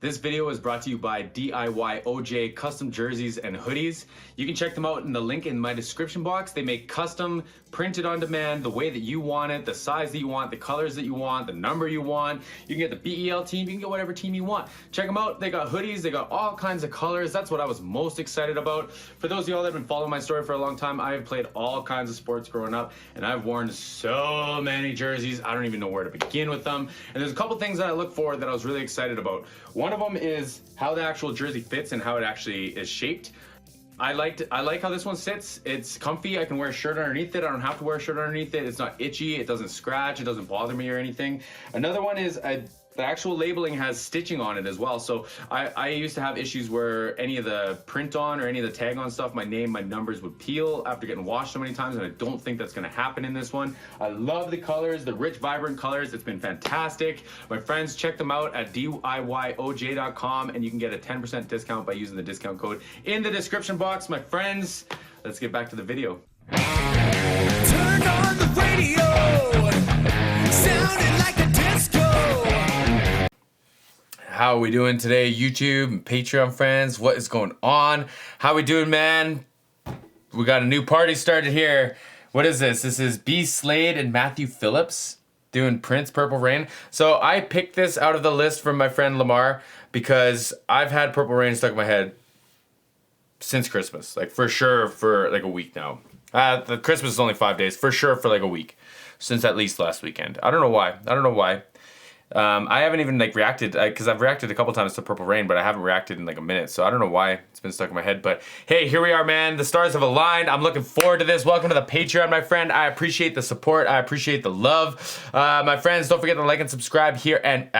This video is brought to you by DIYOJ custom jerseys and hoodies. You can check them out in the link in my description box. They make custom, printed on demand, the way that you want it, the size that you want, the colors that you want, the number you want. You can get the BEL team, you can get whatever team you want. Check them out. They got hoodies, they got all kinds of colors. That's what I was most excited about. For those of y'all that have been following my story for a long time, I have played all kinds of sports growing up, and I've worn so many jerseys, I don't even know where to begin with them. And there's a couple things that I look for that I was really excited about. One of them is how the actual jersey fits and how it actually is shaped. I like how this one sits. It's comfy. I can wear a shirt underneath it. I don't have to wear a shirt underneath it. It's not itchy. It doesn't scratch. It doesn't bother me or anything. Another one is the actual labeling has stitching on it as well. So I used to have issues where any of the print on or any of the tag on stuff, my name, my numbers would peel after getting washed so many times, and I don't think that's gonna happen in this one. I love the colors, the rich, vibrant colors. It's been fantastic. My friends, check them out at DIYOJ.com, and you can get a 10% discount by using the discount code in the description box. My friends, let's get back to the video. Turn on the radio, sounding like a disco. How are we doing today, YouTube and Patreon friends? What is going on? How we doing, man? We got a new party started here. What is this? This is Slade and Matthew Phillips doing Prince Purple Rain. So I picked this out of the list from my friend Lamar because I've had Purple Rain stuck in my head since Christmas. Like for sure for like a week now. The Christmas is only 5 days. For sure for like a week. Since at least last weekend. I don't know why. I haven't even like reacted because I've reacted a couple times to Purple Rain, but I haven't reacted in like a minute, so I don't know why it's been stuck in my head. But hey, here we are, man. The stars have aligned. I'm looking forward to this. Welcome to the Patreon, my friend. I appreciate the support. I appreciate the love. My friends, don't forget to like and subscribe here and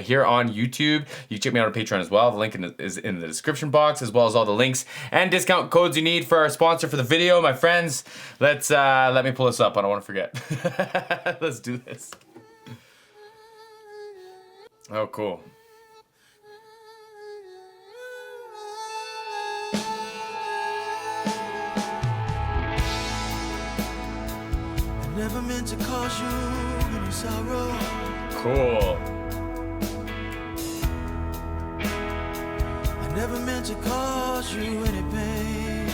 here on YouTube. You can check me out on Patreon as well. The link is in the description box, as well as all the links and discount codes you need for our sponsor for the video. My friends, let me pull this up. I don't want to forget. Let's do this. Oh, cool. I never meant to cause you any sorrow. Cool. I never meant to cause you any pain.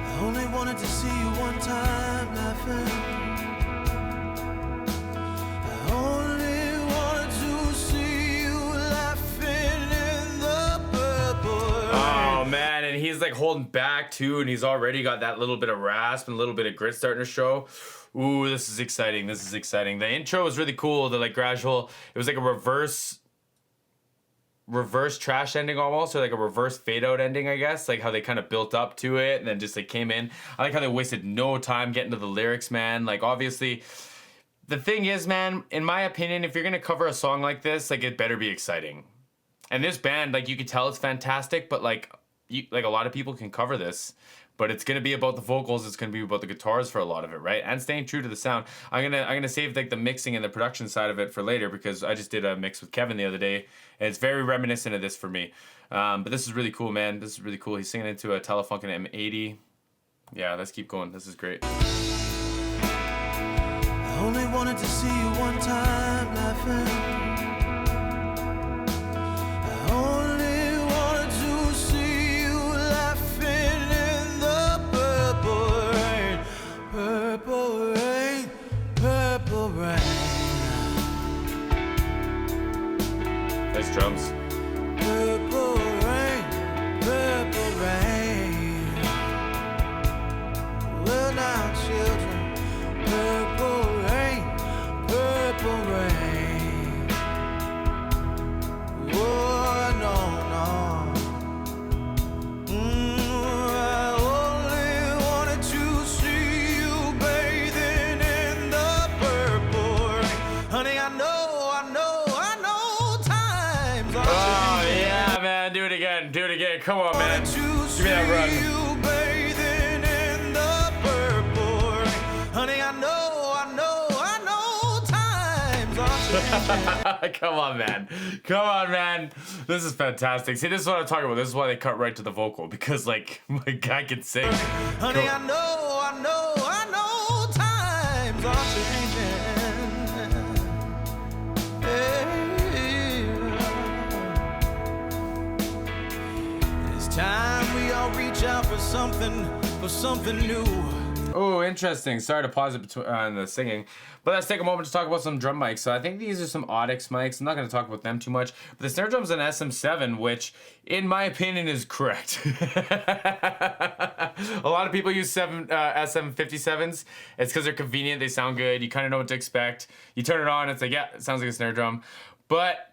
I only wanted to see you one time laughing. He's like holding back too, and he's already got that little bit of rasp and a little bit of grit starting to show. Ooh, this is exciting. This is exciting. The intro was really cool. The like gradual, it was like a reverse trash ending almost, or like a reverse fade out ending, I guess. Like how they kind of built up to it and then just like came in. I like how they wasted no time getting to the lyrics, man. Like obviously, the thing is, man, in my opinion, if you're gonna cover a song like this, like it better be exciting. And this band, like you could tell it's fantastic, but like a lot of people can cover this, but it's gonna be about the vocals. It's gonna be about the guitars for a lot of it, right? And staying true to the sound. I'm gonna save like the mixing and the production side of it for later because I just did a mix with Kevin the other day, and it's very reminiscent of this for me. But this is really cool, man. This is really cool. He's singing into a Telefunken M80. Yeah, let's keep going. This is great. I only wanted to see you one time laughing. Nice drums. Purple rain, purple rain. Well now, children, purple rain, purple rain. Oh no, no. I only wanted to see you bathing in the purple rain, honey. I know. Oh yeah, man, do it again, come on, man, give me that run. Honey, I know times are changing. Come on, man, this is fantastic. See, this is what I'm talking about. This is why they cut right to the vocal, because like my guy can sing. Honey, I know times are changing. reach out for something new. Oh, interesting. Sorry to pause it on the singing, but let's take a moment to talk about some drum mics. So I think these are some Audix mics. I'm not going to talk about them too much, but the snare drum's an SM7, which in my opinion is correct. A lot of people use SM57s. It's because they're convenient. They sound good. You kind of know what to expect. You turn it on, it's like, yeah, it sounds like a snare drum. But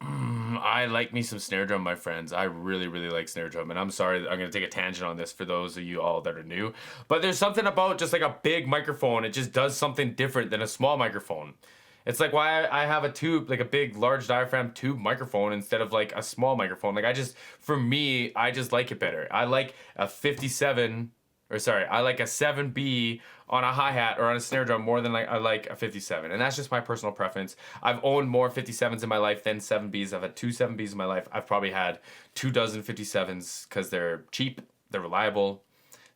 I like me some snare drum, my friends. I really, really like snare drum. And I'm sorry, I'm going to take a tangent on this for those of you all that are new. But there's something about just like a big microphone. It just does something different than a small microphone. It's like why I have a tube, like a big, large diaphragm tube microphone instead of like a small microphone. Like for me, I just like it better. I like a 57, or sorry, I like a 7B on a hi-hat or on a snare drum more than I like a 57. And that's just my personal preference. I've owned more 57s in my life than 7Bs. I've had 2 7Bs in my life. I've probably had 24 57s because they're cheap, they're reliable.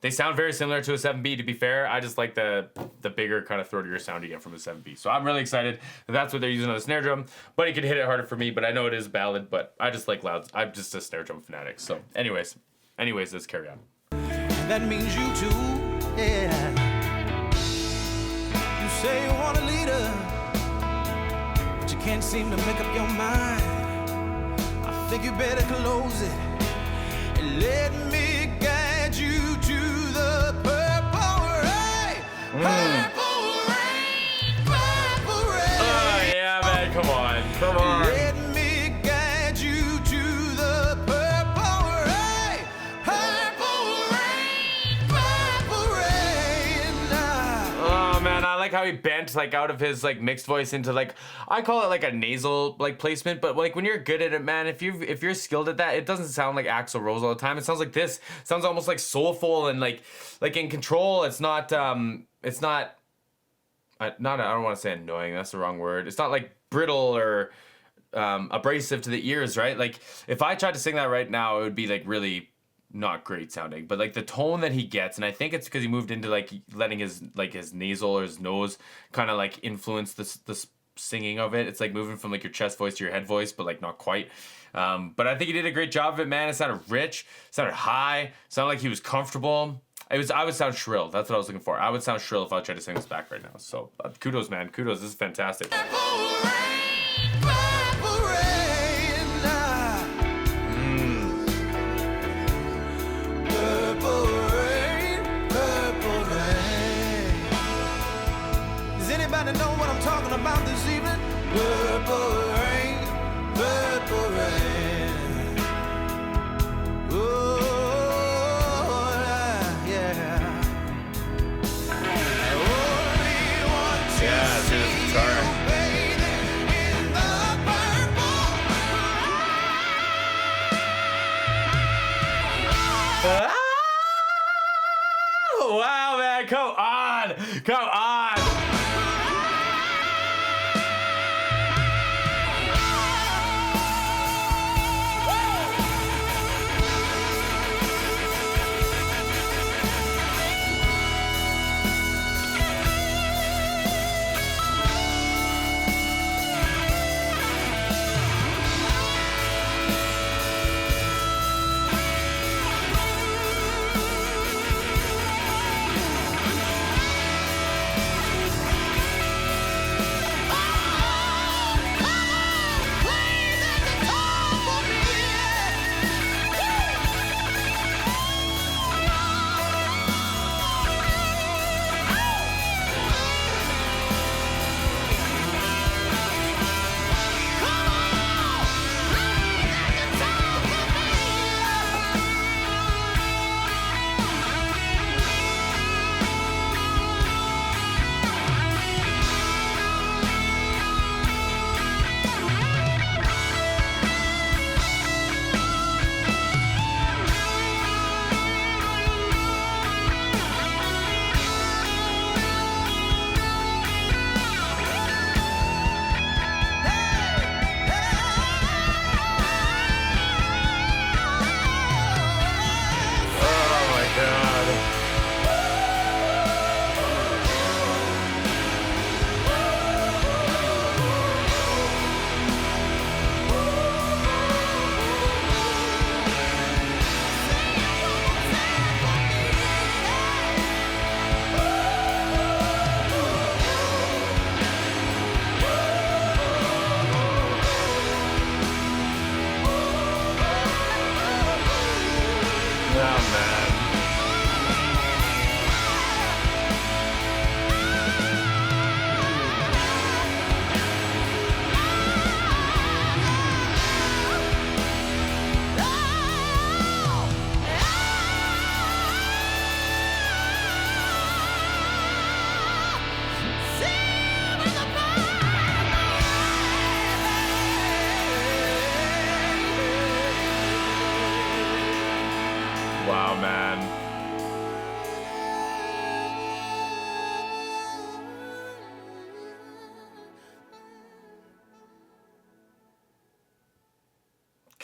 They sound very similar to a 7B, to be fair. I just like the bigger, kind of throatier sound you get from a 7B. So I'm really excited that that's what they're using on the snare drum. But it could hit it harder for me, but I know it is ballad, but I just like loud. I'm just a snare drum fanatic. So anyways, let's carry on. That means you too, yeah. You say you want a leader, but you can't seem to make up your mind. I think you better close it and let me guide you to the purple rain. Purple rain, purple rain. Oh yeah, man, come on. Let me guide you to the purple rain. Purple rain, purple rain. Oh man, I like how he bent like out of his like mixed voice into like, I call it like a nasal like placement, but like when you're good at it, man, if you're skilled at that, it doesn't sound like Axl Rose all the time. It sounds like this. It sounds almost like soulful and like in control. It's not I don't want to say annoying, that's the wrong word. It's not like brittle or abrasive to the ears, right? Like if I tried to sing that right now, it would be like really not great sounding, but like the tone that he gets, and I think it's because he moved into like letting his nasal or his nose kind of like influence the singing of it. It's like moving from like your chest voice to your head voice, but like not quite. But I think he did a great job of it, man. It sounded rich, sounded high, sounded like he was comfortable. I would sound shrill. That's what I was looking for. I would sound shrill if I tried to sing this back right now. So kudos, man. Kudos. This is fantastic. Purple rain, purple rain. Purple rain, purple rain. Does anybody know what I'm talking about this evening? Purple rain, purple rain. Oh.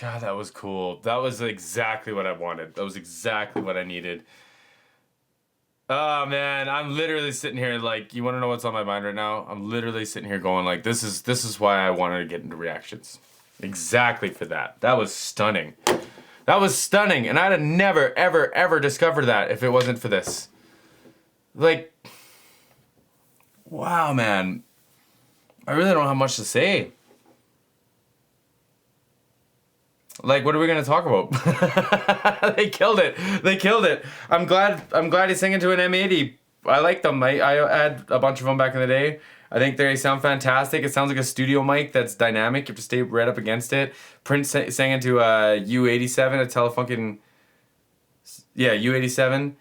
God, that was cool. That was exactly what I wanted. That was exactly what I needed. Oh man, I'm literally sitting here like, you want to know what's on my mind right now? I'm literally sitting here going like, this is why I wanted to get into reactions. Exactly for that. That was stunning. That was stunning, and I'd have never, ever, ever discovered that if it wasn't for this. Like, wow, man. I really don't have much to say. Like, what are we gonna talk about? They killed it. They killed it. I'm glad he's singing to an M80. I like them. I had a bunch of them back in the day. I think they sound fantastic. It sounds like a studio mic that's dynamic. You have to stay right up against it. Prince sang into a U87, a Telefunken, U87,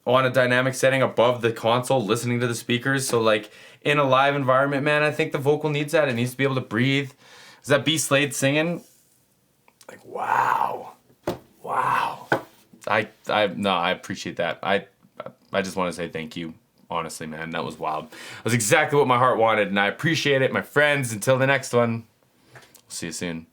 on a dynamic setting above the console, listening to the speakers. So like in a live environment, man, I think the vocal needs that. It needs to be able to breathe. Is that B Slade singing? Like, wow. I appreciate that. I just want to say thank you. Honestly, man, that was wild. That was exactly what my heart wanted, and I appreciate it, my friends. Until the next one, see you soon.